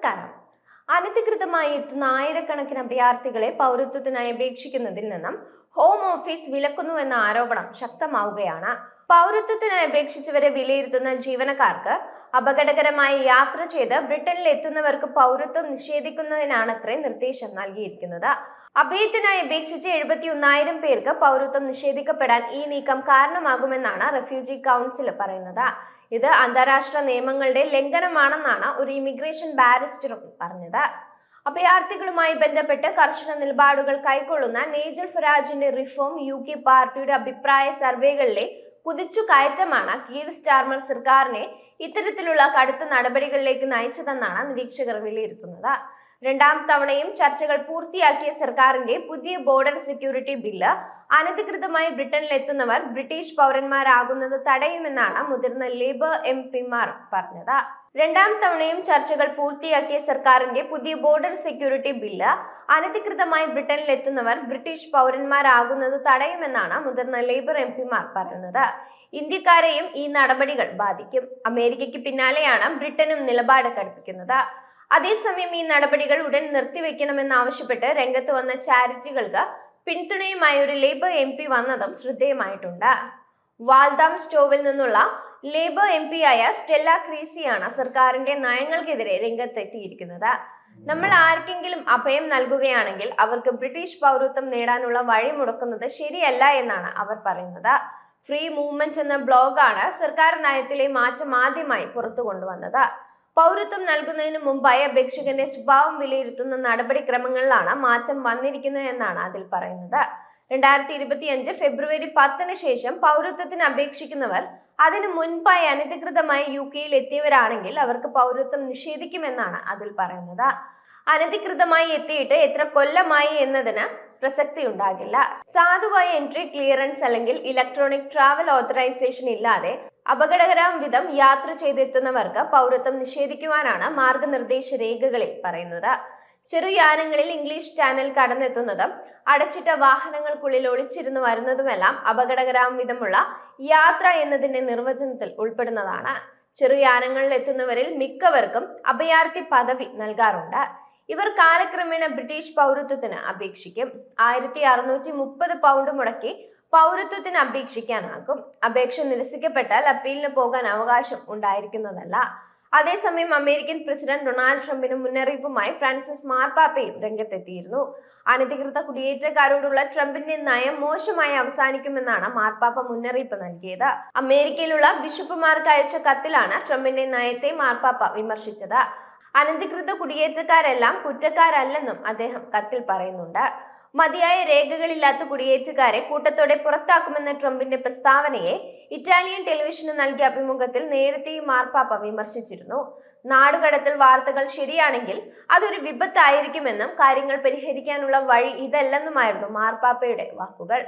നമസ്കാരം. അനധികൃതമായി എത്തുന്ന ആയിരക്കണക്കിന് അഭയാർത്ഥികളെ പൗരത്വത്തിനായി അപേക്ഷിക്കുന്നതിൽ നിന്നും ഹോം ഓഫീസ് വിലക്കുന്നുവെന്ന ആരോപണം ശക്തമാവുകയാണ്. പൗരത്വത്തിനായി അപേക്ഷിച്ചവരെ വിലയിരുത്തുന്ന ജീവനക്കാർക്ക് അപകടകരമായി യാത്ര ചെയ്ത് ബ്രിട്ടനിൽ എത്തുന്നവർക്ക് പൗരത്വം നിഷേധിക്കുന്നതിനാണത്രേ നിർദ്ദേശം നൽകിയിരിക്കുന്നത്. അഭയത്തിനായി അപേക്ഷിച്ച് 71,000 പേർക്ക് പൗരത്വം നിഷേധിക്കപ്പെടാൻ ഈ നീക്കം കാരണമാകുമെന്നാണ് റെഫ്യൂജി കൗൺസിൽ പറയുന്നത്. ഇത് അന്താരാഷ്ട്ര നിയമങ്ങളുടെ ലംഘനമാണെന്നാണ് ഒരു ഇമിഗ്രേഷൻ ബാരിസ്റ്ററും പറഞ്ഞത്. അഭയാർത്ഥികളുമായി ബന്ധപ്പെട്ട് കർശന നിലപാടുകൾ കൈക്കൊള്ളുന്ന നേജൽ ഫറാജിന്റെ റിഫോം UK പാർട്ടിയുടെ അഭിപ്രായ സർവേകളിലെ കുതിച്ചു കയറ്റമാണ് കീർ സ്റ്റാർമർ സർക്കാരിനെ ഇത്തരത്തിലുള്ള കടുത്ത നടപടികളിലേക്ക് നയിച്ചതെന്നാണ് നിരീക്ഷകർ വിലയിരുത്തുന്നത്. രണ്ടാം തവണയും ചർച്ചകൾ പൂർത്തിയാക്കിയ സർക്കാരിന്റെ പുതിയ ബോർഡർ സെക്യൂരിറ്റി ബില്ല് അനധികൃതമായി ബ്രിട്ടനിൽ എത്തുന്നവർ ബ്രിട്ടീഷ് പൗരന്മാരാകുന്നത് തടയുമെന്നാണ് മുതിർന്ന ലേബർ MP-മാർ പറഞ്ഞത്. രണ്ടാം തവണയും ചർച്ചകൾ പൂർത്തിയാക്കിയ സർക്കാരിന്റെ പുതിയ ബോർഡർ സെക്യൂരിറ്റി ബില്ല് അനധികൃതമായി ബ്രിട്ടനിൽ എത്തുന്നവർ ബ്രിട്ടീഷ് പൗരന്മാരാകുന്നത് തടയുമെന്നാണ് മുതിർന്ന ലേബർ MP-മാർ പറയുന്നത്. ഇന്ത്യക്കാരെയും ഈ നടപടികൾ ബാധിക്കും. അമേരിക്കയ്ക്ക് പിന്നാലെയാണ് ബ്രിട്ടനും നിലപാട് കടുപ്പിക്കുന്നത്. അതേസമയം ഈ നടപടികൾ ഉടൻ നിർത്തിവെക്കണമെന്നാവശ്യപ്പെട്ട് രംഗത്ത് വന്ന ചാരിറ്റികൾക്ക് പിന്തുണയുമായി ഒരു ലേബർ MP വന്നതും ശ്രദ്ധേയമായിട്ടുണ്ട്. വാൽദാം സ്റ്റോവിൽ നിന്നുള്ള ലേബർ MP-യായ സ്റ്റെല്ല ക്രീസിയാണ് സർക്കാരിന്റെ നയങ്ങൾക്കെതിരെ രംഗത്തെത്തിയിരിക്കുന്നത്. നമ്മൾ ആർക്കെങ്കിലും അഭയം നൽകുകയാണെങ്കിൽ അവർക്ക് ബ്രിട്ടീഷ് പൗരത്വം നേടാനുള്ള വഴി മുടക്കുന്നത് ശരിയല്ല എന്നാണ് അവർ പറയുന്നത്. ഫ്രീ മൂവ്മെന്റ് എന്ന ബ്ലോഗാണ് സർക്കാർ നയത്തിലെ മാറ്റം ആദ്യമായി പുറത്തു കൊണ്ടുവന്നത്. പൗരത്വം നൽകുന്നതിന് മുമ്പായി അപേക്ഷകന്റെ സ്വഭാവം വിലയിരുത്തുന്ന നടപടിക്രമങ്ങളിലാണ് മാറ്റം വന്നിരിക്കുന്നത് എന്നാണ് അതിൽ പറയുന്നത്. 2025 ഫെബ്രുവരി 10 ശേഷം പൗരത്വത്തിന് അപേക്ഷിക്കുന്നവർ അതിനു മുൻപായി അനധികൃതമായി UK-യിൽ എത്തിയവരാണെങ്കിൽ അവർക്ക് പൗരത്വം നിഷേധിക്കുമെന്നാണ് അതിൽ പറയുന്നത്. അനധികൃതമായി എത്തിയിട്ട് എത്ര കൊല്ലമായി എന്നതിന് പ്രസക്തി ഉണ്ടാകില്ല. സാധുവായ എൻട്രി ക്ലിയറൻസ് അല്ലെങ്കിൽ ഇലക്ട്രോണിക് ട്രാവൽ ഓതറൈസേഷൻ ഇല്ലാതെ അപകടകരം വിധം യാത്ര ചെയ്തെത്തുന്നവർക്ക് പൗരത്വം നിഷേധിക്കുവാനാണ് മാർഗനിർദ്ദേശ രേഖകളിൽ പറയുന്നത്. ചെറുയാനങ്ങളിൽ ഇംഗ്ലീഷ് ചാനൽ കടന്നെത്തുന്നതും അടച്ചിട്ട വാഹനങ്ങൾക്കുള്ളിൽ ഒളിച്ചിരുന്നു വരുന്നതുമെല്ലാം അപകടകരം വിധമുള്ള യാത്ര എന്നതിന്റെ നിർവചനത്തിൽ ഉൾപ്പെടുന്നതാണ്. ചെറുയാനങ്ങളിൽ എത്തുന്നവരിൽ മിക്കവർക്കും അഭയാർത്ഥി പദവി നൽകാറുണ്ട്. ഇവർ കാലക്രമേണ ബ്രിട്ടീഷ് പൗരത്വത്തിന് അപേക്ഷിക്കും. 1630 പൗണ്ട് മുടക്കി പൗരത്വത്തിന് അപേക്ഷിക്കാനാകും. അപേക്ഷ നിരസിക്കപ്പെട്ടാൽ അപ്പീലിന് പോകാൻ അവകാശം ഉണ്ടായിരിക്കുന്നതല്ല. അതേസമയം അമേരിക്കൻ പ്രസിഡന്റ് ഡൊണാൾഡ് ട്രംപിന് മുന്നറിയിപ്പുമായി ഫ്രാൻസിസ് മാർപ്പാപ്പയും രംഗത്തെത്തിയിരുന്നു. അനധികൃത കുടിയേറ്റക്കാരോടുള്ള ട്രംപിന്റെ നയം മോശമായി അവസാനിക്കുമെന്നാണ് മാർപ്പാപ്പ മുന്നറിയിപ്പ് നൽകിയത്. അമേരിക്കയിലുള്ള ബിഷപ്പുമാർക്ക് അയച്ച കത്തിലാണ് ട്രംപിന്റെ നയത്തെ മാർപ്പാപ്പ വിമർശിച്ചത്. അനധികൃത കുടിയേറ്റക്കാരെല്ലാം കുറ്റക്കാരല്ലെന്നും അദ്ദേഹം കത്തിൽ പറയുന്നുണ്ട്. മതിയായ രേഖകളില്ലാത്ത കുടിയേറ്റക്കാരെ കൂട്ടത്തോടെ പുറത്താക്കുമെന്ന ട്രംപിന്റെ പ്രസ്താവനയെ ഇറ്റാലിയൻ ടെലിവിഷന് നൽകിയ അഭിമുഖത്തിൽ നേരത്തെയും മാർപ്പാപ്പ വിമർശിച്ചിരുന്നു. നാടുകടത്തൽ വാർത്തകൾ ശരിയാണെങ്കിൽ അതൊരു വിപത്തായിരിക്കുമെന്നും കാര്യങ്ങൾ പരിഹരിക്കാനുള്ള വഴി ഇതല്ലെന്നുമായിരുന്നു മാർപ്പാപ്പയുടെ വാക്കുകൾ.